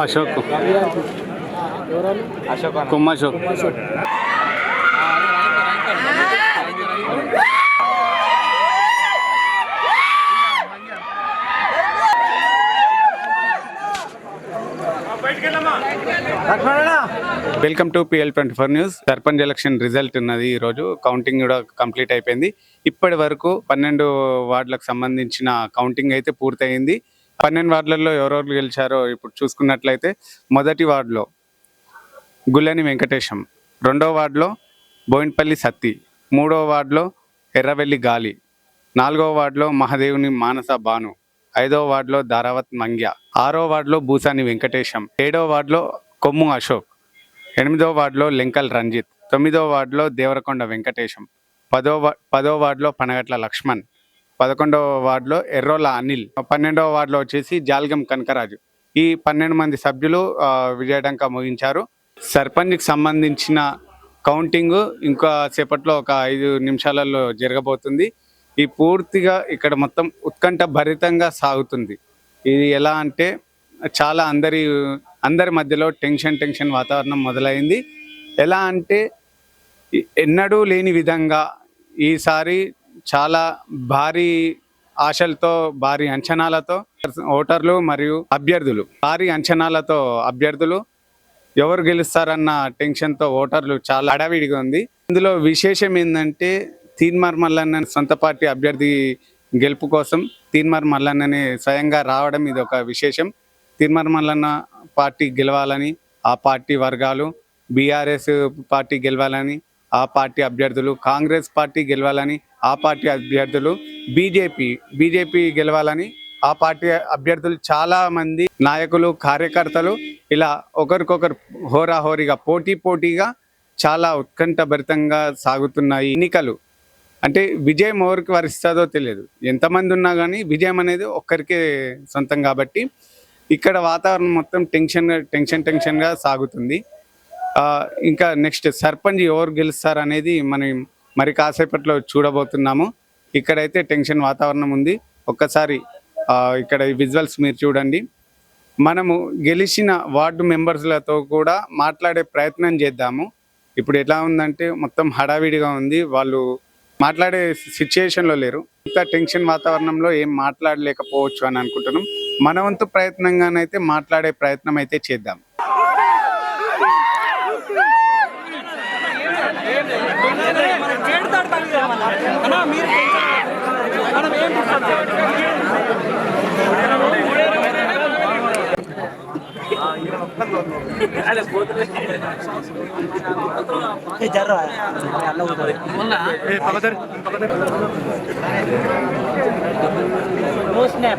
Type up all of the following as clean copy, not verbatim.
Ashok comma Ashok welcome to PL24 news. Sarpanch election result ఉన్నది. ఈరోజు counting కూడా కంప్లీట్ అయిపోయింది. ఇప్పటి వరకు 12 వార్డులకు సంబంధించిన కౌంటింగ్ అయితే పూర్తయింది. 12 వార్డులలో ఎవరెవరు గెలిచారో ఇప్పుడు చూసుకున్నట్లయితే మొదటి వార్డులో గుల్లెని వెంకటేశం, రెండవ వార్డులో బోయిన్పల్లి సత్తి, మూడవ వార్డులో ఎర్రవెల్లి గాలి, నాలుగవ వార్డులో మహాదేవుని మానస భాను, ఐదవ వార్డులో ధారావత్ మంగ్య, ఆరవ వార్డులో భూసాని వెంకటేశం, ఏడవ వార్డులో కొమ్ము అశోక్, ఎనిమిదవ వార్డులో లెంకల్ రంజిత్, తొమ్మిదవ వార్డులో దేవరకొండ వెంకటేశం, పదవ వార్డులో పనగట్ల లక్ష్మణ్, 11వ వార్డులో ఎర్రోల అనిల్, 12వ వార్డులో వచ్చేసి జాల్గం కనకరాజు. ఈ 12 మంది సభ్యులు విజయడంక ముగించారు. సర్పంచ్కి సంబంధించిన కౌంటింగ్ ఇంకా సేపట్లో ఒక 5 నిమిషాలలో జరగబోతుంది. ఈ పూర్తిగా ఇక్కడ మొత్తం ఉత్కంఠ భరితంగా సాగుతుంది. ఇది ఎలా అంటే చాలా అందరి మధ్యలో టెన్షన్ వాతావరణం మొదలైంది. ఎలా అంటే ఎన్నడూ లేని విధంగా ఈసారి చాలా భారీ ఆశలతో, భారీ అంచనాలతో ఓటర్లు మరియు భారీ అంచనాలతో అభ్యర్థులు ఎవరు గెలుస్తారన్న టెన్షన్తో ఓటర్లు చాలా హడావిడిగా ఉంది. ఇందులో విశేషం ఏంటంటే తీన్మార్ మల్లన్న సొంత పార్టీ అభ్యర్థి గెలుపు కోసం తీన్మార్ మల్లన్ననే స్వయంగా రావడం ఇది ఒక విశేషం. తీన్మార్ మల్లన్న పార్టీ గెలవాలని ఆ పార్టీ వర్గాలు, బీఆర్ఎస్ పార్టీ గెలవాలని ఆ పార్టీ అభ్యర్థులు, కాంగ్రెస్ పార్టీ గెలవాలని ఆ పార్టీ అభ్యర్థులు, బీజేపీ గెలవాలని ఆ పార్టీ అభ్యర్థులు, చాలా మంది నాయకులు, కార్యకర్తలు ఇలా ఒకరికొకరు హోరాహోరీగా పోటీగా చాలా ఉత్కంఠభరితంగా సాగుతున్నాయి ఎన్నికలు. అంటే విజయం ఎవరికి వరిస్తుందో తెలియదు. ఎంతమంది ఉన్నా కానీ విజయం అనేది ఒక్కరికే సొంతం. కాబట్టి ఇక్కడ వాతావరణం మొత్తం టెన్షన్గా సాగుతుంది. ఇంకా నెక్స్ట్ సర్పంచ్ ఎవరు గెలుస్తారు అనేది మనం మరి కాసేపట్లో చూడబోతున్నాము. ఇక్కడైతే టెన్షన్ వాతావరణం ఉంది. ఒక్కసారి ఇక్కడ విజువల్స్ మీరు చూడండి. మనము గెలిచిన వార్డు మెంబర్స్లతో కూడా మాట్లాడే ప్రయత్నం చేద్దాము. ఇప్పుడు ఎలా ఉందంటే మొత్తం హడావిడిగా ఉంది. వాళ్ళు మాట్లాడే సిచ్యుయేషన్లో లేరు. ఇంత టెన్షన్ వాతావరణంలో ఏం మాట్లాడలేకపోవచ్చు అని అనుకుంటున్నాం. మన వంతు ప్రయత్నంగానైతే మాట్లాడే ప్రయత్నం అయితే చేద్దాం. No snap.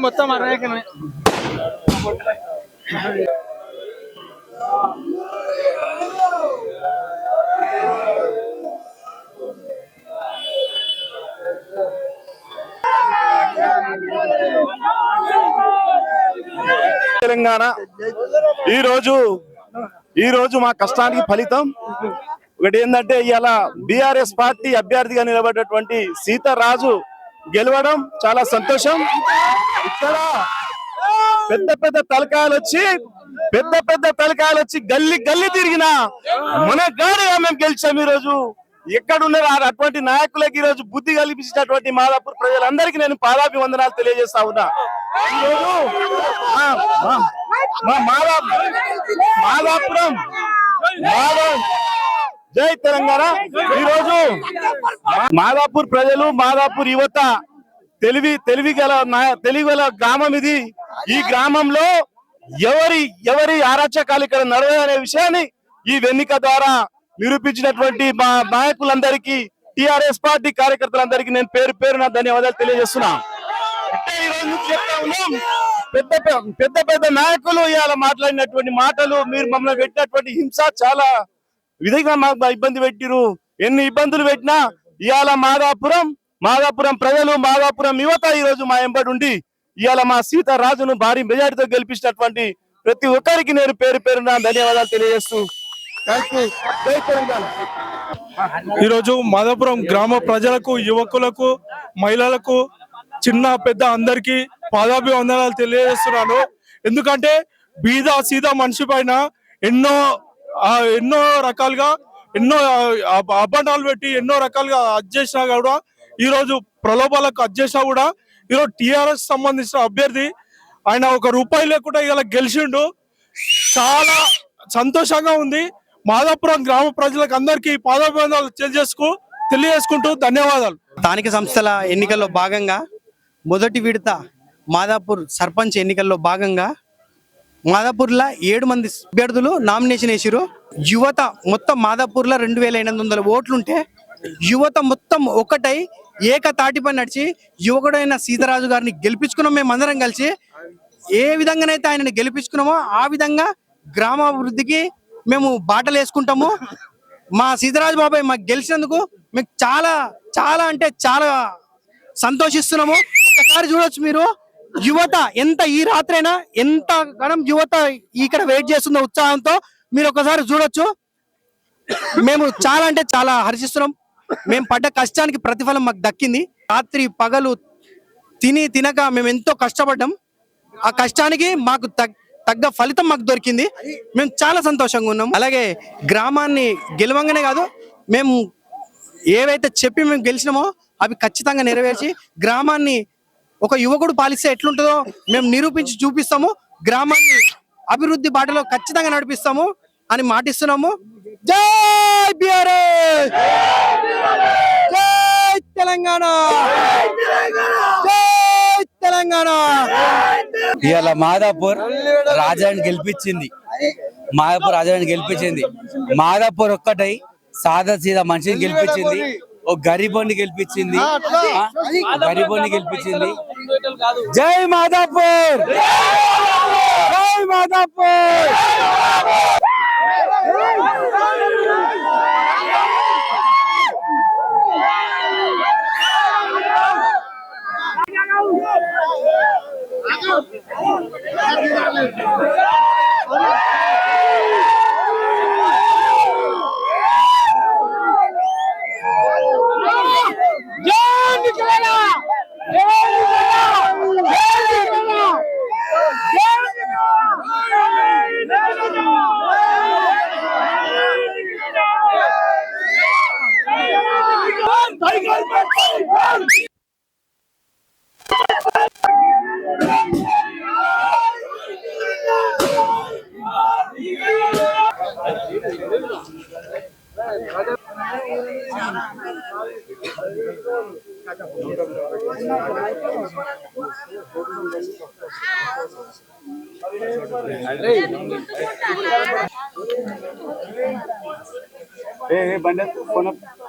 మొత్తం 60 ఎకరమే. తెలంగాణ ఈ రోజు మా కష్టానికి ఫలితం ఒకటి ఏంటంటే ఇవాళ బీఆర్ఎస్ పార్టీ అభ్యర్థిగా నిలబడ్డటువంటి సీతారాజు గెలవడం చాలా సంతోషం. ఇక్కడ పెద్ద పెద్ద తలకాయలు వచ్చి గల్లి గల్లి తిరిగిన మన గాడిగా మేము గెలిచాం. ఈ రోజు ఎక్కడున్నారు అటువంటి నాయకులకి ఈ రోజు బుద్ధి కల్పించినటువంటి మాదాపూర్ ప్రజలందరికీ నేను పాదాభివందనాలు తెలియజేస్తా ఉన్నా. ఈరోజు మాదాపురం జై తెలంగాణ. ఈ రోజు మాదాపూర్ ప్రజలు, మాదాపూర్ యువత తెలివి గల గ్రామం ఇది. ఈ గ్రామంలో ఎవరి అరాచకాలు ఇక్కడ నడవదనే విషయాన్ని ఈ ఎన్నిక ద్వారా నిరూపించినటువంటి మా నాయకులందరికీ, టిఆర్ఎస్ పార్టీ కార్యకర్తలందరికీ నేను పేరు పేరున ధన్యవాదాలు తెలియజేస్తున్నా. ఈ రోజు నుంచి చెప్తా ఉన్నాం, పెద్ద పెద్ద నాయకులు ఇవాళ మాట్లాడినటువంటి మాటలు, మీరు మమ్మల్ని పెట్టినటువంటి హింస చాలా విధంగా మాకు ఇబ్బంది పెట్టిరు. ఎన్ని ఇబ్బందులు పెట్టినా ఇవాళ మాదాపురం ప్రజలు, మాదాపురం యువత ఈ రోజు మా ఎంబడి ఉండి ఇవాళ మా సీతారాజును భారీ మెజారిటీతో గెలిపించినటువంటి ప్రతి ఒక్కరికి నేను పేరు పేరున ధన్యవాదాలు తెలియజేస్తూ ఈరోజు మాదాపురం గ్రామ ప్రజలకు, యువకులకు, మహిళలకు, చిన్న పెద్ద అందరికీ పాదాభివందనాలు తెలియజేస్తున్నాను. ఎందుకంటే బీద సీదా మనిషి పైన ఎన్నో రకాలుగా అబద్ధాలు పెట్టి ఎన్నో రకాలుగా చేసినా కూడా, ఈరోజు ప్రలోభాలకు చేసినా కూడా ఈరోజు టిఆర్ఎస్ సంబంధించిన అభ్యర్థి ఆయన ₹1 లేకుండా ఇలా గెలిచిండు. చాలా సంతోషంగా ఉంది. మాదాపురం గ్రామ ప్రజలకు అందరికీ పాదాభివందనాలు తెలియజేసుకుంటూ ధన్యవాదాలు. స్థానిక సంస్థల ఎన్నికల్లో భాగంగా మొదటి విడత మాదాపూర్ సర్పంచ్ ఎన్నికల్లో భాగంగా మాదాపూర్లో 7 మంది అభ్యర్థులు నామినేషన్ వేసిరు. యువత మొత్తం మాదాపూర్లో 2800 ఓట్లుంటే యువత మొత్తం ఒకటై ఏకతాటిపై నడిచి యువకుడైన సీతారాజు గారిని గెలిపించుకున్నాం. మేము అందరం కలిసి ఏ విధంగానైతే ఆయనని గెలిపించుకున్నామో ఆ విధంగా గ్రామాభివృద్ధికి మేము బాటలు వేసుకుంటాము. మా సీతారాజు బాబాయ్ మాకు గెలిచినందుకు మేము చాలా చాలా అంటే చాలా సంతోషిస్తున్నాము. ఒకసారి చూడొచ్చు మీరు, యువత ఎంత ఈ రాత్రైనా ఎంత గణం యువత ఇక్కడ వెయిట్ చేస్తుందో ఉత్సాహంతో మీరు ఒకసారి చూడొచ్చు. మేము చాలా అంటే చాలా హర్షిస్తున్నాం. మేము పడ్డ కష్టానికి ప్రతిఫలం మాకు దక్కింది. రాత్రి పగలు తినక మేము ఎంతో కష్టపడ్డాం. ఆ కష్టానికి మాకు తగ్గ ఫలితం మాకు దొరికింది. మేము చాలా సంతోషంగా ఉన్నాం. అలాగే గ్రామాన్ని గెలవంగానే కాదు, మేము ఏవైతే చెప్పి మేము గెలిచినామో అవి ఖచ్చితంగా నెరవేర్చి గ్రామాన్ని ఒక యువకుడు పాలిస్తే ఎట్లుంటుందో మేము నిరూపించి చూపిస్తాము. గ్రామాన్ని అభివృద్ధి బాటలో ఖచ్చితంగా నడిపిస్తాము అని మాటిస్తున్నాము. జై బీఆర్ఎస్, జై తెలంగాణ, జై తెలంగాణ. ఇవాళ మాదాపూర్ రాజాని గెలిపించింది. మాదాపూర్ ఒక్కటై సాదా సీదా మనిషిని గెలిపించింది. ఒక గరీబోని గెలిపించింది. జై మాదాపూర్, జై మాదాపూర్.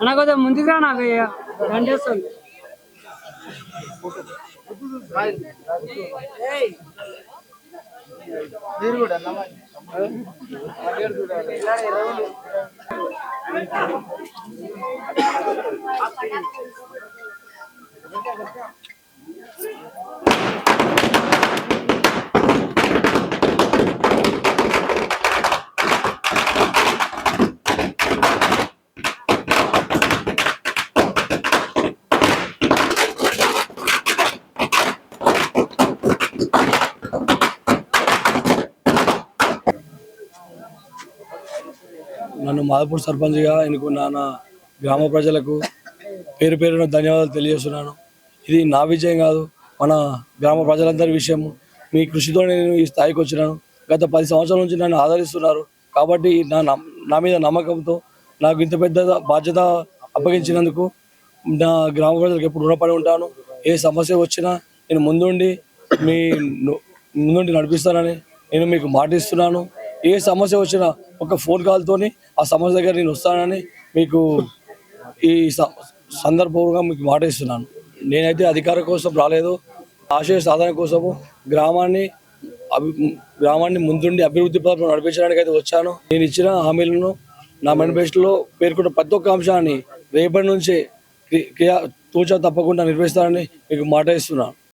అన్న కొంచెం ముందుగా నాకు బండి వస్తుంది. నన్ను మాదాపూర్ సర్పంచ్గా ఎన్నుకున్న నా గ్రామ ప్రజలకు పేరు పేరున ధన్యవాదాలు తెలియజేస్తున్నాను. ఇది నా విజయం కాదు, మన గ్రామ ప్రజలందరి విషయం. మీ కృషితో నేను ఈ స్థాయికి వచ్చినాను. గత 10 సంవత్సరాల నుంచి నన్ను ఆదరిస్తున్నారు కాబట్టి నా మీద నమ్మకంతో నాకు ఇంత పెద్ద బాధ్యత అప్పగించినందుకు నా గ్రామ ప్రజలకు ఎప్పుడు రుణపడి ఉంటాను. ఏ సమస్య వచ్చినా నేను ముందుండి నడిపిస్తానని నేను మీకు మాటిస్తున్నాను. ఏ సమస్య వచ్చినా ఒక ఫోన్ కాల్తోని ఆ సమస్య దగ్గర నేను వస్తానని మీకు ఈ సందర్భంగా మీకు మాట ఇస్తున్నాను. నేనైతే అధికారం కోసం రాలేదు, ఆశయ సాధన కోసము గ్రామాన్ని ముందుండి అభివృద్ధి పథకం నడిపించడానికి అయితే వచ్చాను. నేను ఇచ్చిన హామీలను నా మేనిఫెస్టోలో పేర్కొన్న ప్రతి ఒక్క అంశాన్ని రేపటి నుంచే తూచా తప్పకుండా నిర్వహిస్తానని మీకు మాట ఇస్తున్నాను.